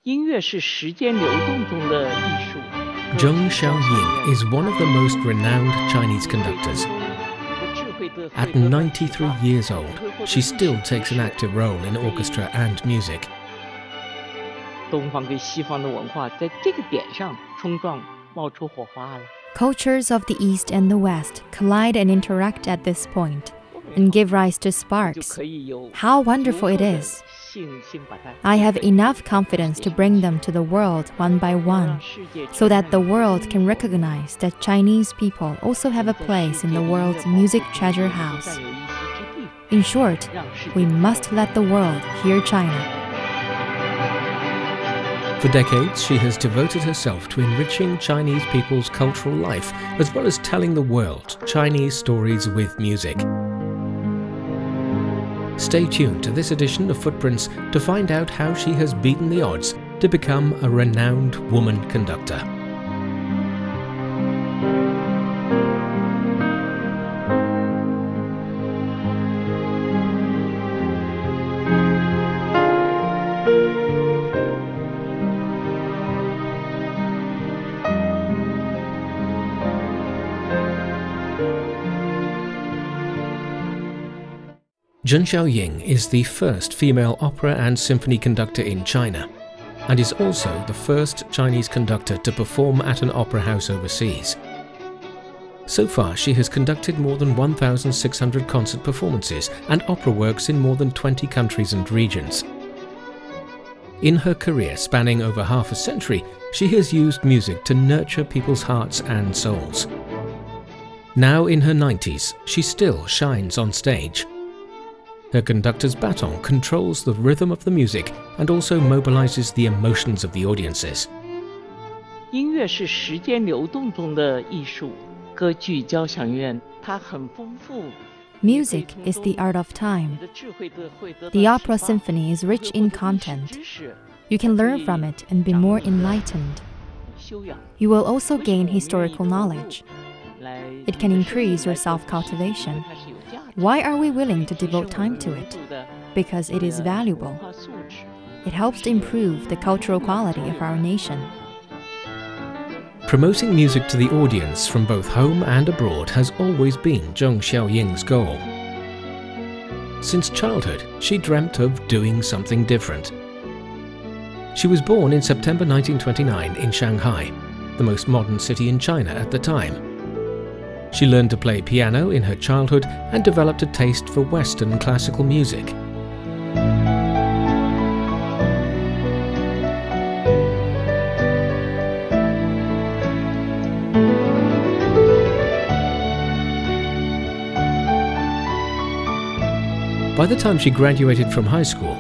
Zheng Xiaoying is one of the most renowned Chinese conductors. At 93 years old, she still takes an active role in orchestra and music. Cultures of the East and the West collide and interact at this point and give rise to sparks. How wonderful it is! I have enough confidence to bring them to the world one by one, so that the world can recognize that Chinese people also have a place in the world's music treasure house. In short, we must let the world hear China. For decades, she has devoted herself to enriching Chinese people's cultural life, as well as telling the world Chinese stories with music. Stay tuned to this edition of Footprints to find out how she has beaten the odds to become a renowned woman conductor. Zheng Xiaoying is the first female opera and symphony conductor in China, and is also the first Chinese conductor to perform at an opera house overseas. So far, she has conducted more than 1,600 concert performances and opera works in more than 20 countries and regions. In her career spanning over half a century, she has used music to nurture people's hearts and souls. Now in her 90s, she still shines on stage. Her conductor's baton controls the rhythm of the music and also mobilizes the emotions of the audiences. Music is the art of time. The opera symphony is rich in content. You can learn from it and be more enlightened. You will also gain historical knowledge. It can increase your self-cultivation. Why are we willing to devote time to it? Because it is valuable. It helps to improve the cultural quality of our nation. Promoting music to the audience from both home and abroad has always been Zheng Xiaoying's goal. Since childhood, she dreamt of doing something different. She was born in September 1929 in Shanghai, the most modern city in China at the time. She learned to play piano in her childhood and developed a taste for Western classical music. By the time she graduated from high school,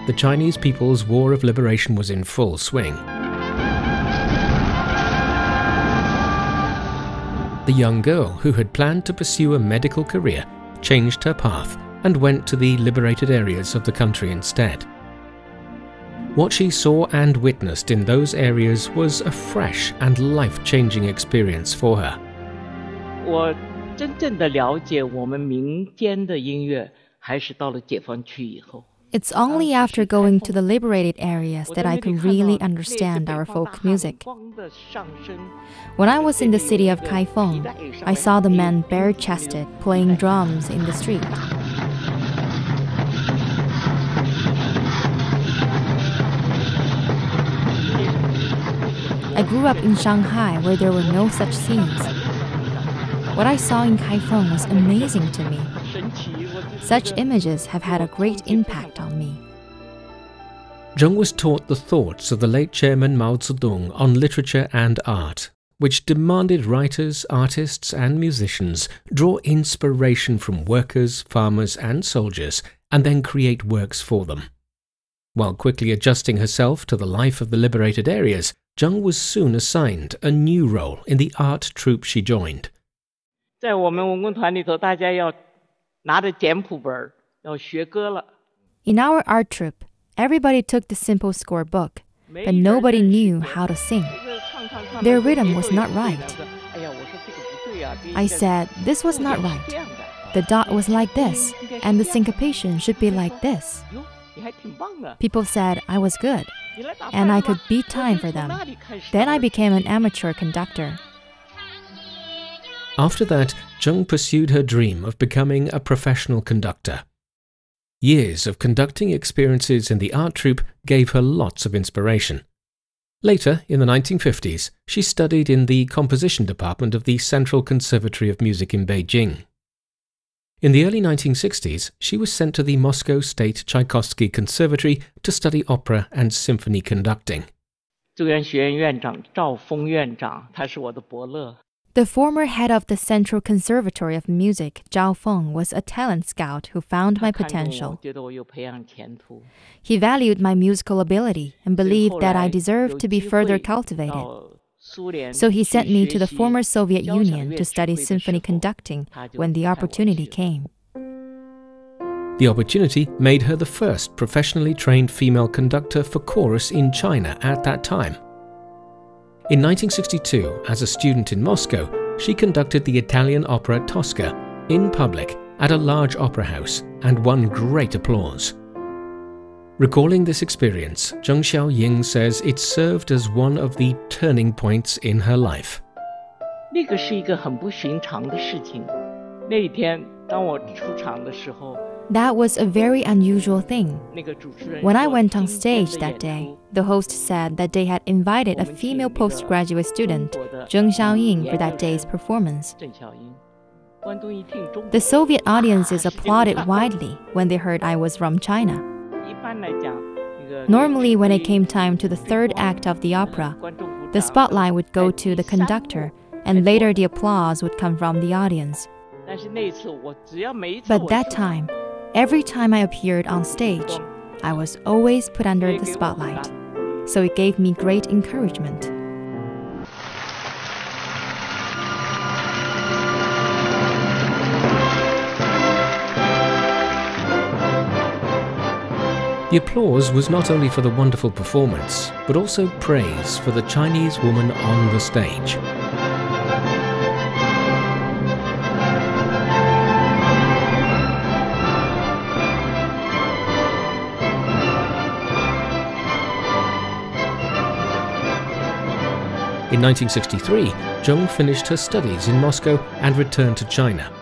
the Chinese people's war of liberation was in full swing. The young girl, who had planned to pursue a medical career, changed her path and went to the liberated areas of the country instead. What she saw and witnessed in those areas was a fresh and life-changing experience for her. It's only after going to the liberated areas that I could really understand our folk music. When I was in the city of Kaifeng, I saw the men bare-chested playing drums in the street. I grew up in Shanghai where there were no such scenes. What I saw in Kaifeng was amazing to me. Such images have had a great impact on me. Zheng was taught the thoughts of the late chairman Mao Zedong on literature and art, which demanded writers, artists and musicians draw inspiration from workers, farmers and soldiers and then create works for them. While quickly adjusting herself to the life of the liberated areas, Zheng was soon assigned a new role in the art troupe she joined. In our art troupe, everybody took the simple score book, but nobody knew how to sing. Their rhythm was not right. I said, this was not right. The dot was like this, and the syncopation should be like this. People said I was good, and I could beat time for them. Then I became an amateur conductor. After that, Zheng pursued her dream of becoming a professional conductor. Years of conducting experiences in the art troupe gave her lots of inspiration. Later, in the 1950s, she studied in the composition department of the Central Conservatory of Music in Beijing. In the early 1960s, she was sent to the Moscow State Tchaikovsky Conservatory to study opera and symphony conducting. The former head of the Central Conservatory of Music, Zhao Feng, was a talent scout who found my potential. He valued my musical ability and believed that I deserved to be further cultivated. So he sent me to the former Soviet Union to study symphony conducting when the opportunity came. The opportunity made her the first professionally trained female conductor for chorus in China at that time. In 1962, as a student in Moscow, she conducted the Italian opera Tosca in public at a large opera house and won great applause. Recalling this experience, Zheng Xiaoying says it served as one of the turning points in her life. That was a very unusual thing. When I went on stage that day, the host said that they had invited a female postgraduate student, Zheng Xiaoying, for that day's performance. The Soviet audiences applauded widely when they heard I was from China. Normally, when it came time to the third act of the opera, the spotlight would go to the conductor, and later the applause would come from the audience. But that time, every time I appeared on stage, I was always put under the spotlight, so it gave me great encouragement. The applause was not only for the wonderful performance, but also praise for the Chinese woman on the stage. In 1963, Zheng finished her studies in Moscow and returned to China.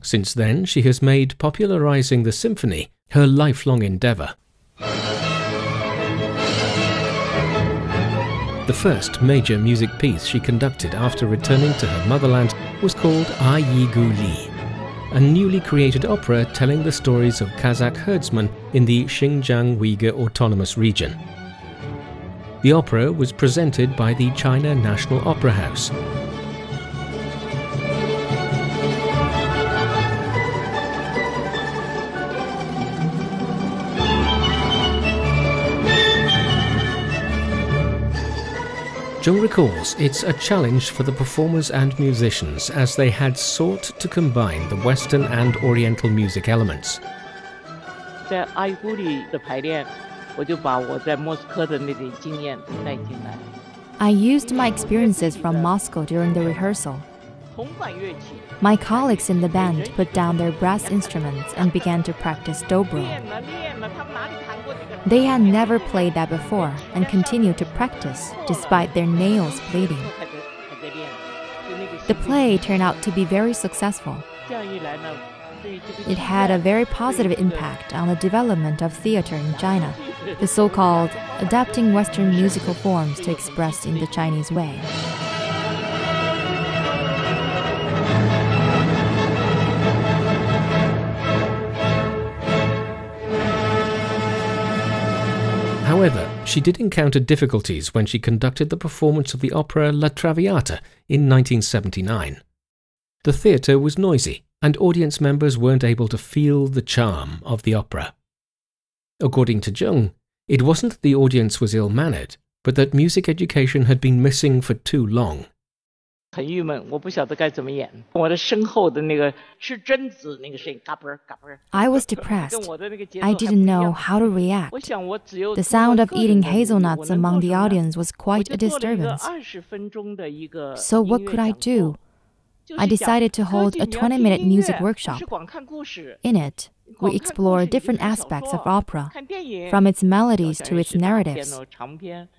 Since then, she has made popularizing the symphony her lifelong endeavor. The first major music piece she conducted after returning to her motherland was called Ai Yi Gu Li, a newly created opera telling the stories of Kazakh herdsmen in the Xinjiang Uyghur Autonomous Region. The opera was presented by the China National Opera House. Zheng recalls it's a challenge for the performers and musicians as they had sought to combine the Western and Oriental music elements. I used my experiences from Moscow during the rehearsal. My colleagues in the band put down their brass instruments and began to practice dobro. They had never played that before and continued to practice despite their nails bleeding. The play turned out to be very successful. It had a very positive impact on the development of theater in China, the so-called adapting Western musical forms to express in the Chinese way. However, she did encounter difficulties when she conducted the performance of the opera La Traviata in 1979. The theatre was noisy, and audience members weren't able to feel the charm of the opera. According to Zheng, it wasn't that the audience was ill-mannered, but that music education had been missing for too long. I was depressed. I didn't know how to react. The sound of eating hazelnuts among the audience was quite a disturbance. So what could I do? I decided to hold a 20-minute music workshop. In it, We explore different aspects of opera, from its melodies to its narratives.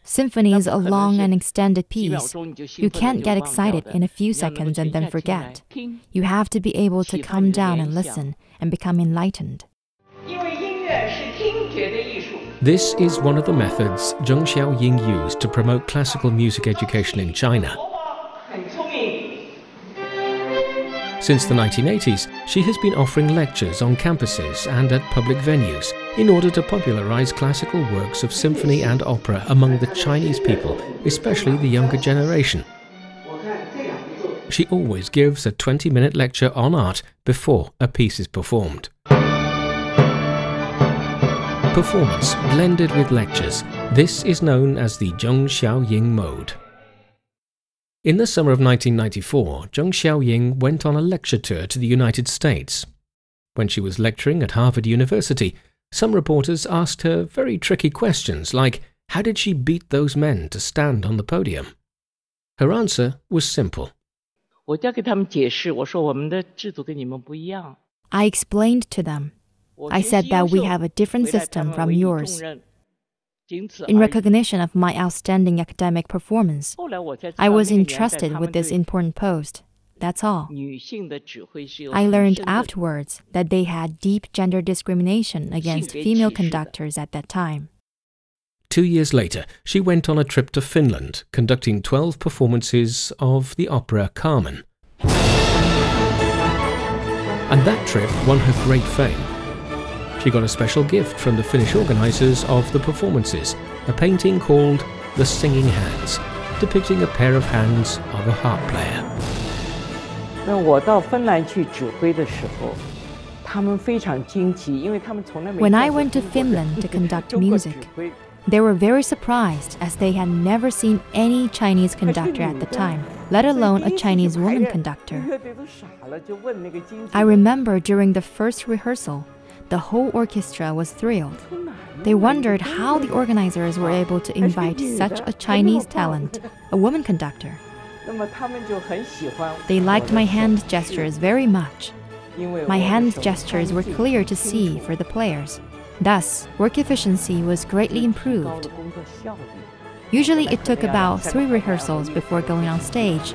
Symphony is a long and extended piece. You can't get excited in a few seconds and then forget. You have to be able to calm down and listen and become enlightened. This is one of the methods Zheng Xiaoying used to promote classical music education in China. Since the 1980s, she has been offering lectures on campuses and at public venues in order to popularize classical works of symphony and opera among the Chinese people, especially the younger generation. She always gives a 20-minute lecture on art before a piece is performed. Performance blended with lectures. This is known as the Zheng Xiaoying mode. In the summer of 1994, Zheng Xiaoying went on a lecture tour to the United States. When she was lecturing at Harvard University, some reporters asked her very tricky questions like, how did she beat those men to stand on the podium? Her answer was simple. I explained to them. I said that we have a different system from yours. In recognition of my outstanding academic performance, I was entrusted with this important post. That's all. I learned afterwards that they had deep gender discrimination against female conductors at that time. 2 years later, she went on a trip to Finland, conducting 12 performances of the opera Carmen. And that trip won her great fame. She got a special gift from the Finnish organizers of the performances, a painting called The Singing Hands, depicting a pair of hands of a harp player. When I went to Finland to conduct music, they were very surprised as they had never seen any Chinese conductor at the time, let alone a Chinese woman conductor. I remember during the first rehearsal, the whole orchestra was thrilled. They wondered how the organizers were able to invite such a Chinese talent, a woman conductor. They liked my hand gestures very much. My hand gestures were clear to see for the players. Thus, work efficiency was greatly improved. Usually it took about 3 rehearsals before going on stage,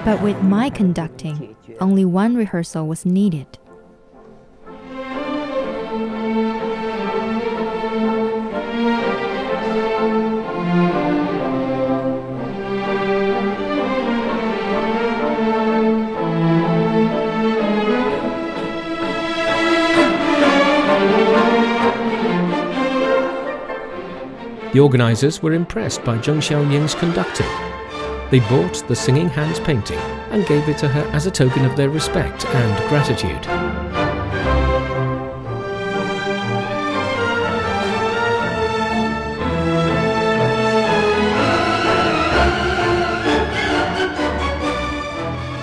but with my conducting, only 1 rehearsal was needed. The organizers were impressed by Zheng Xiaoying's conducting. They bought the Singing Hands painting and gave it to her as a token of their respect and gratitude.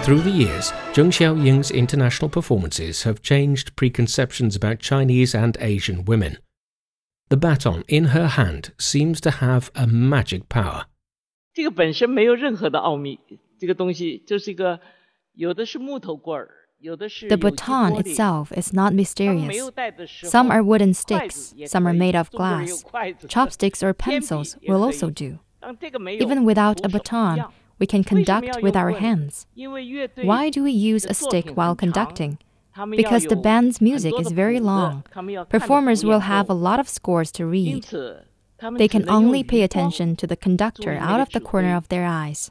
Through the years, Zheng Xiaoying's international performances have changed preconceptions about Chinese and Asian women. The baton in her hand seems to have a magic power. The baton itself is not mysterious. Some are wooden sticks, some are made of glass. Chopsticks or pencils will also do. Even without a baton, we can conduct with our hands. Why do we use a stick while conducting? Because the band's music is very long. Performers will have a lot of scores to read. They can only pay attention to the conductor out of the corner of their eyes.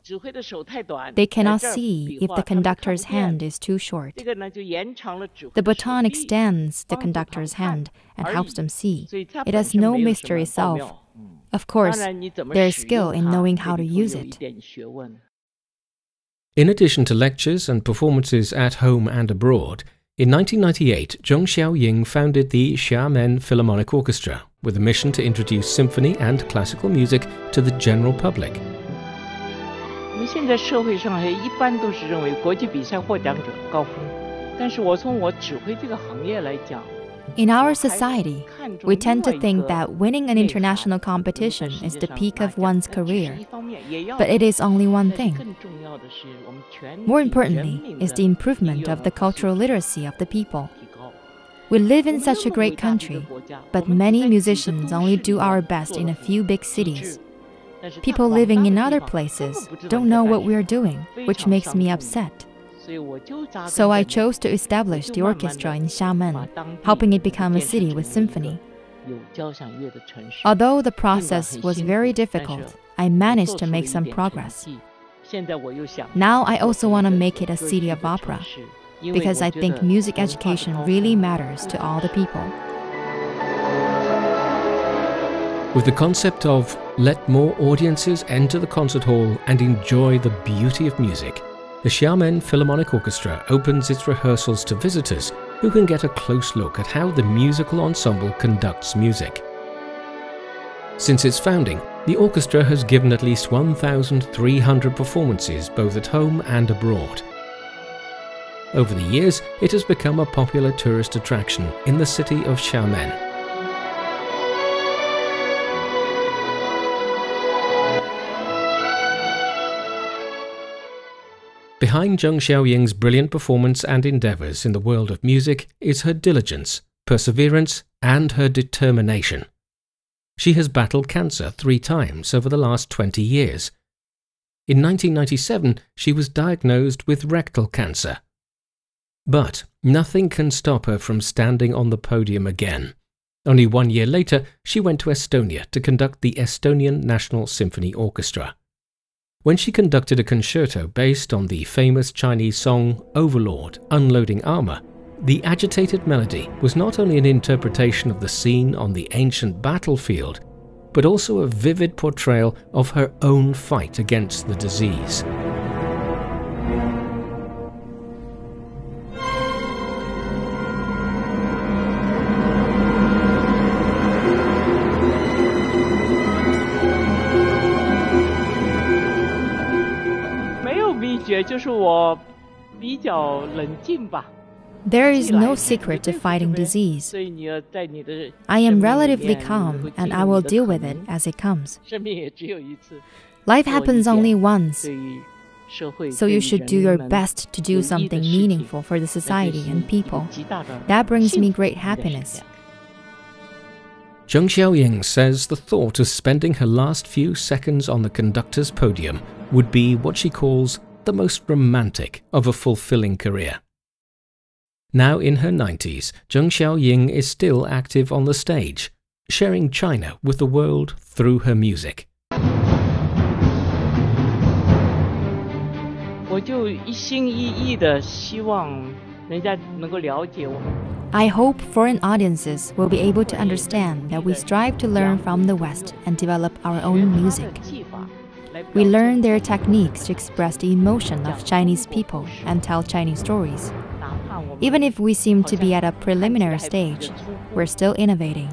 They cannot see if the conductor's hand is too short. The baton extends the conductor's hand and helps them see. It has no mystery itself. Of course, there is skill in knowing how to use it. In addition to lectures and performances at home and abroad, in 1998, Zheng Xiaoying founded the Xiamen Philharmonic Orchestra with a mission to introduce symphony and classical music to the general public. In our society, we tend to think that winning an international competition is the peak of one's career, but it is only one thing. More importantly is the improvement of the cultural literacy of the people. We live in such a great country, but many musicians only do our best in a few big cities. People living in other places don't know what we are doing, which makes me upset. So I chose to establish the orchestra in Xiamen, helping it become a city with symphony. Although the process was very difficult, I managed to make some progress. Now I also want to make it a city of opera, because I think music education really matters to all the people. With the concept of let more audiences enter the concert hall and enjoy the beauty of music, the Xiamen Philharmonic Orchestra opens its rehearsals to visitors who can get a close look at how the musical ensemble conducts music. Since its founding, the orchestra has given at least 1,300 performances both at home and abroad. Over the years, it has become a popular tourist attraction in the city of Xiamen. Behind Zheng Xiaoying's brilliant performance and endeavours in the world of music is her diligence, perseverance, and her determination. She has battled cancer 3 times over the last 20 years. In 1997, she was diagnosed with rectal cancer. But nothing can stop her from standing on the podium again. Only 1 year later, she went to Estonia to conduct the Estonian National Symphony Orchestra. When she conducted a concerto based on the famous Chinese song Overlord, Unloading Armor, the agitated melody was not only an interpretation of the scene on the ancient battlefield, but also a vivid portrayal of her own fight against the disease. There is no secret to fighting disease. I am relatively calm and I will deal with it as it comes. Life happens only once, so you should do your best to do something meaningful for the society and people. That brings me great happiness. Zheng Xiaoying says the thought of spending her last few seconds on the conductor's podium would be what she calls the most romantic of a fulfilling career. Now in her 90s, Zheng Xiaoying is still active on the stage, sharing China with the world through her music. I hope foreign audiences will be able to understand that we strive to learn from the West and develop our own music. We learn their techniques to express the emotion of Chinese people and tell Chinese stories. Even if we seem to be at a preliminary stage, we're still innovating.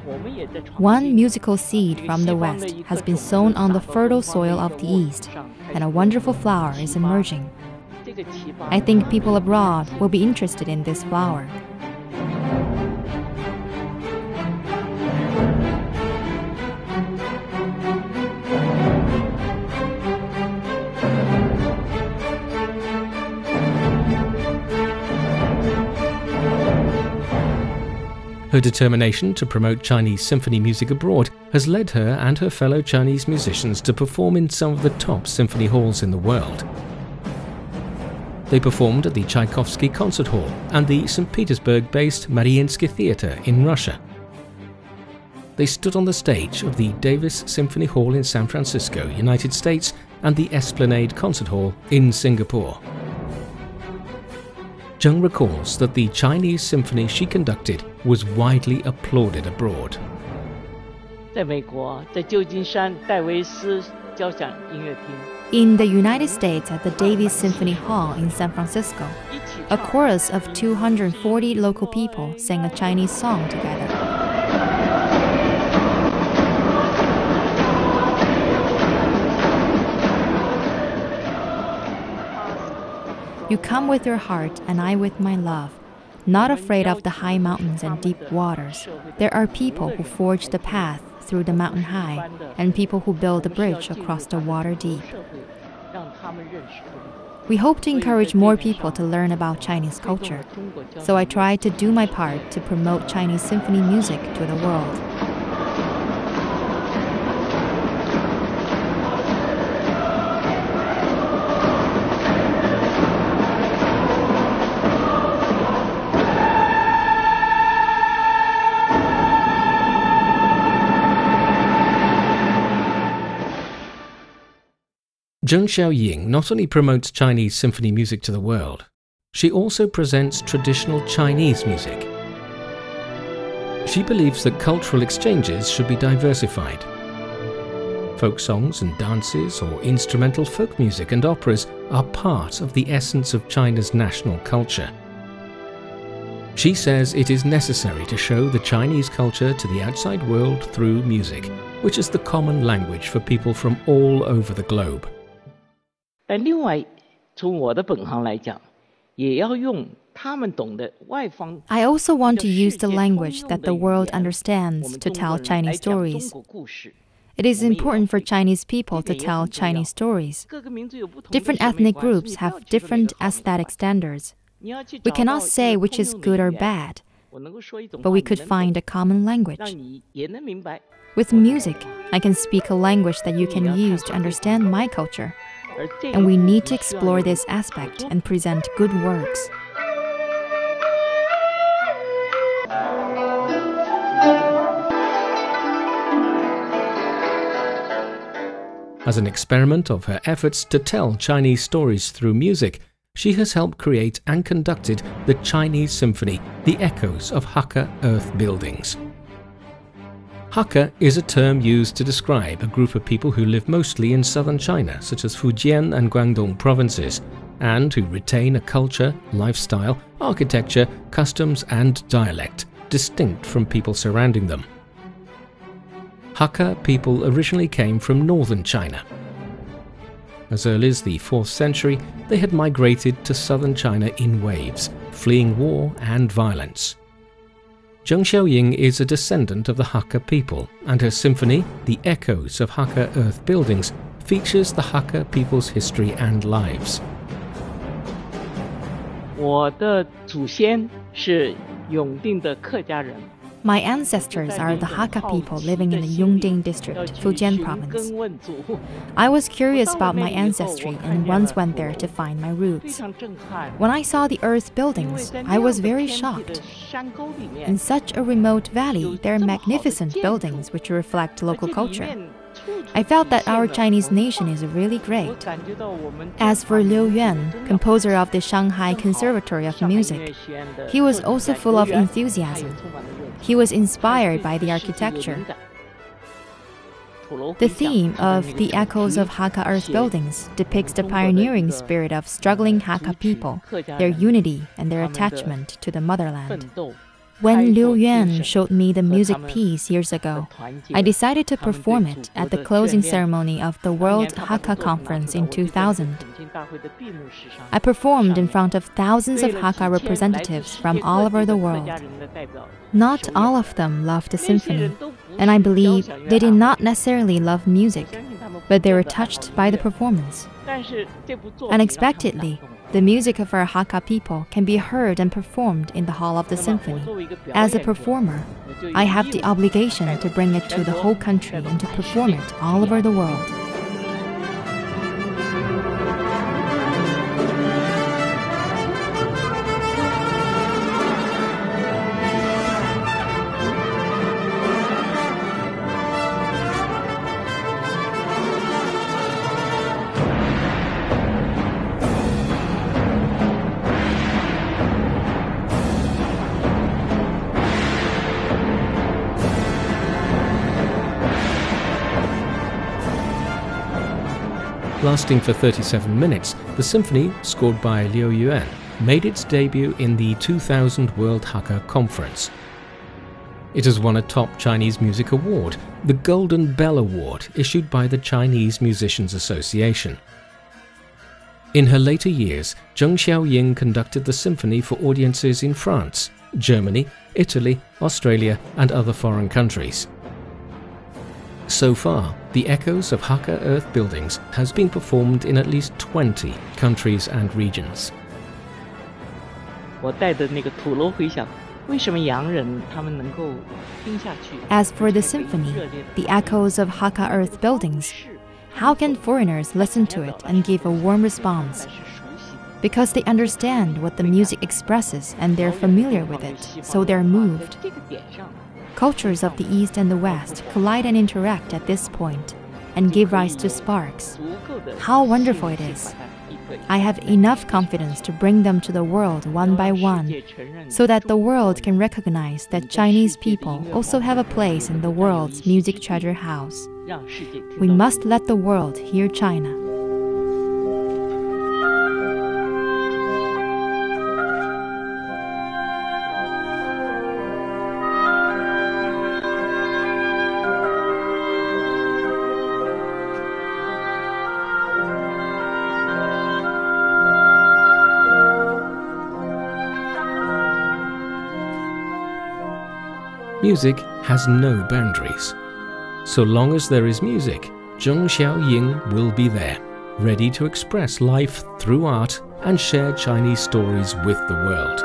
One musical seed from the West has been sown on the fertile soil of the East, and a wonderful flower is emerging. I think people abroad will be interested in this flower. Her determination to promote Chinese symphony music abroad has led her and her fellow Chinese musicians to perform in some of the top symphony halls in the world. They performed at the Tchaikovsky Concert Hall and the St. Petersburg-based Mariinsky Theatre in Russia. They stood on the stage of the Davis Symphony Hall in San Francisco, United States, and the Esplanade Concert Hall in Singapore. Zheng recalls that the Chinese symphony she conducted was widely applauded abroad. In the United States at the Davis Symphony Hall in San Francisco, a chorus of 240 local people sang a Chinese song together. You come with your heart and I with my love, not afraid of the high mountains and deep waters. There are people who forge the path through the mountain high and people who build the bridge across the water deep. We hope to encourage more people to learn about Chinese culture, so I try to do my part to promote Chinese symphony music to the world. Zheng Xiaoying not only promotes Chinese symphony music to the world, she also presents traditional Chinese music. She believes that cultural exchanges should be diversified. Folk songs and dances or instrumental folk music and operas are part of the essence of China's national culture. She says it is necessary to show the Chinese culture to the outside world through music, which is the common language for people from all over the globe. 但另外，从我的本行来讲，也要用他们懂得外方。 I also want to use the language that the world understands to tell Chinese stories. It is important for Chinese people to tell Chinese stories. Different ethnic groups have different aesthetic standards. We cannot say which is good or bad, but we could find a common language. With music, I can speak a language that you can use to understand my culture. And we need to explore this aspect and present good works. As an experiment of her efforts to tell Chinese stories through music, she has helped create and conducted the Chinese symphony, The Echoes of Hakka Earth Buildings. Hakka is a term used to describe a group of people who live mostly in southern China, such as Fujian and Guangdong provinces, and who retain a culture, lifestyle, architecture, customs and dialect distinct from people surrounding them. Hakka people originally came from northern China. As early as the 4th century, they had migrated to southern China in waves, fleeing war and violence. Zheng Xiaoying is a descendant of the Hakka people, and her symphony, The Echoes of Hakka Earth Buildings, features the Hakka people's history and lives. 我的祖先是永定的客家人。 My ancestors are the Hakka people living in the Yongding district, Fujian province. I was curious about my ancestry and once went there to find my roots. When I saw the earth buildings, I was very shocked. In such a remote valley, there are magnificent buildings which reflect local culture. I felt that our Chinese nation is really great. As for Liu Yuan, composer of the Shanghai Conservatory of Music, he was also full of enthusiasm. He was inspired by the architecture. The theme of The Echoes of Hakka Earth Buildings depicts the pioneering spirit of struggling Hakka people, their unity and their attachment to the motherland. When Liu Yuan showed me the music piece years ago, I decided to perform it at the closing ceremony of the World Hakka Conference in 2000. I performed in front of thousands of Hakka representatives from all over the world. Not all of them loved the symphony, and I believe they did not necessarily love music, but they were touched by the performance. Unexpectedly, the music of our Hakka people can be heard and performed in the hall of the symphony. As a performer, I have the obligation to bring it to the whole country and to perform it all over the world. Lasting for 37 minutes, the symphony, scored by Liu Yuan, made its debut in the 2000 World Hakka Conference. It has won a top Chinese music award, the Golden Bell Award, issued by the Chinese Musicians Association. In her later years, Zheng Xiaoying conducted the symphony for audiences in France, Germany, Italy, Australia and other foreign countries. So far, the echoes of Hakka earth buildings has been performed in at least 20 countries and regions. 我带的那个土楼回响，为什么洋人他们能够听下去？ As for the symphony, the echoes of Hakka earth buildings, how can foreigners listen to it and give a warm response? Because they understand what the music expresses and they're familiar with it, so they're moved. Cultures of the East and the West collide and interact at this point and give rise to sparks. How wonderful it is! I have enough confidence to bring them to the world one by one, so that the world can recognize that Chinese people also have a place in the world's music treasure house. We must let the world hear China. Music has no boundaries. So long as there is music, Zheng Xiaoying will be there, ready to express life through art and share Chinese stories with the world.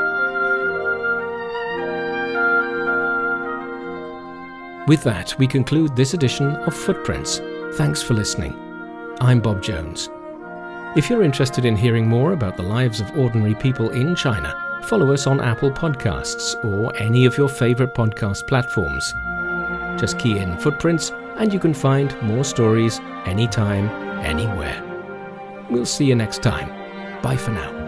With that, we conclude this edition of Footprints. Thanks for listening. I'm Bob Jones. If you're interested in hearing more about the lives of ordinary people in China, follow us on Apple Podcasts or any of your favorite podcast platforms. Just key in Footprints and you can find more stories anytime, anywhere. We'll see you next time. Bye for now.